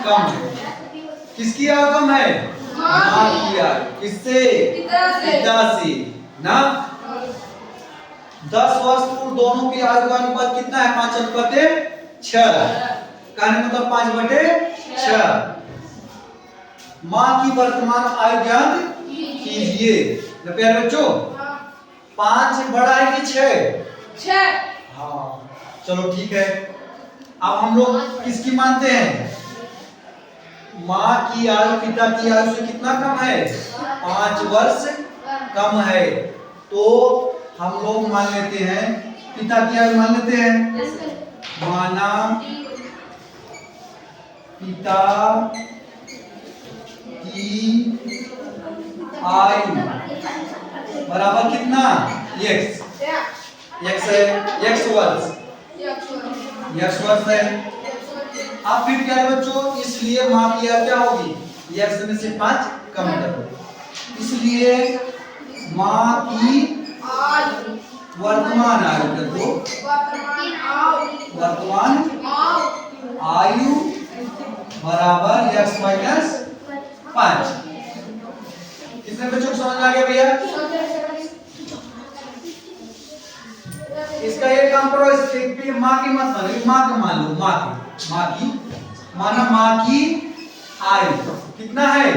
कम है। किसकी आयु कम है? माँ की आयु। किससे? पिता से ना। 10 वर्ष पूर्व दोनों की आयु का अनुपात कितना है? 5:6। कहने मतलब 5/6। माँ की वर्तमान आयु ज्ञात कीजिए। तो प्यारे बच्चों 5 बड़ा है कि 6? हाँ चलो ठीक है। अब हम लोग किसकी मानते हैं? माँ की आयु पिता की आयु से कितना कम है? 5 वर्ष कम है। तो हम लोग मान लेते हैं पिता की आयु मान लेते हैं। माना पिता की आयु बराबर कितना? x है x वर्ष है। अब फिर क्या है बच्चों? इसलिए माँ की आयु क्या होगी? x में से 5 कम करो। इसलिए माँ की वर्तमान आयु कर दो। वर्तमान आयु बराबर x माइनस 5। कितने बच्चों को समझ आ गया भैया? इसका ये काम करो। इस माँ की मत मानो, माँ का मान लो। माँ की माना माँ की आयु कितना है?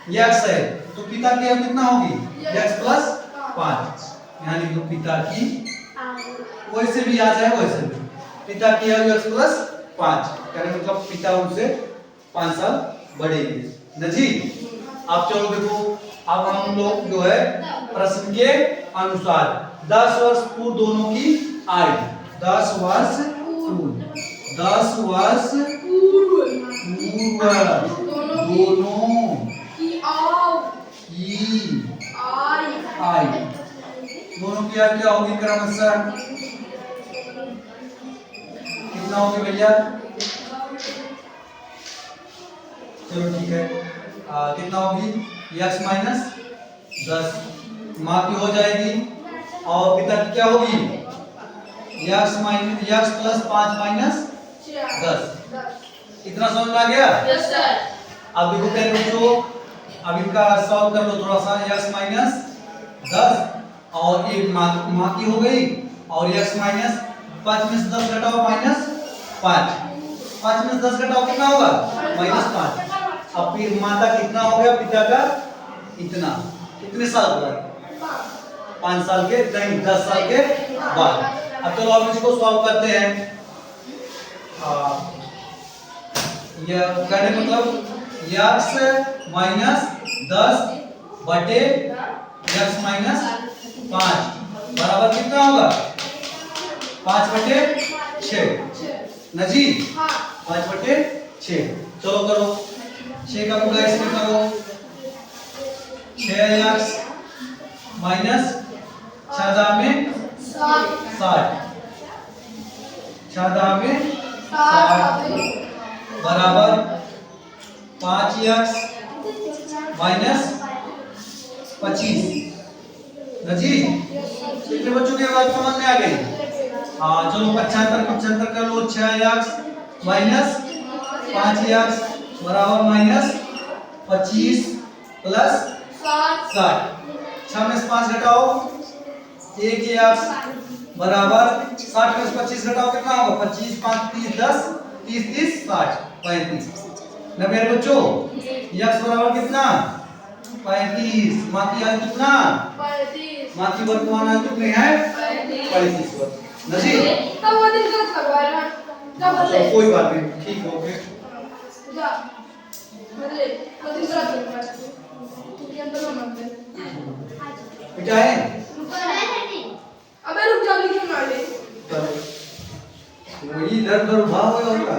x है। तो पिता की आयु कितना होगी? x plus 5। यहाँ लिख दो पिता की, वैसे भी आ जाए वैसे भी। पिता की आयु x प्लस 5 कहने मतलब पिता उनसे 5 साल बड़े हैं ना जी। अब चलो देखो, अब हम लोग जो है प्रश्न के अनुसार 10 वर्ष पूर्व दोनों की आयु 10 वर्ष पूर्व दोनों की आयु क्या होगी क्रमशः? कितना होगी भैया? चलो ठीक है। कितना होगी? x माइनस 10 माँ की हो जाएगी और पिता की क्या होगी? x plus 5 minus 10। इतना समझ में आ गया? Yes sir. अब देखो क्या बच्चों, अब इनका सॉल्व कर लो थोड़ा सा। x माइनस 10 और एक माँ की हो गई और x माइनस 5 में से 10 घटाओ माइनस 5। 5 में से 10 घटाओ कितना होगा? माइनस 5। अब फिर माता कितना हो गया? पिता का इतना। कितने साल बाद? 5 साल के नहीं 10 साल के बाद। अब चलो अब इसको सॉल्व करते हैं। यह कहने मतलब x माइनस 10 बटे x माइनस 5 बराबर कितना होगा? 5/6 ना जी। 5/6। चलो करो 6 का गुणा इसमें करो। 6x माइनस 6 में 60 बराबर 5x माइनस 25 ना जी। कितने बच्चों की बात समझ में आ गई? हाँ चलो 75 कर लो। 6x माइनस 5x बराबर माइनस 25 प्लस 60। 6 में से 5 घटाओ 1x बराबर 60 में से 25 घटाओ कितना होगा? 25 5 30 10 30 30 60 35 ना मेरे बच्चों। x बराबर कितना? 35। माँ की आयु कितना? 35। माँ की वर्तमान आयु कितनी है? 35 वर्ष ना जी। तब वो दिन गलत करवा रहा है। क्या बोले? कोई बात नहीं, ठीक हो गया। जा बोले वो दिन गलत करवा रहा है। तू क्या तो मत कर। क्या है? अबे रुक जा, लिखने मार ले। वही इधर उधर भाग होगा।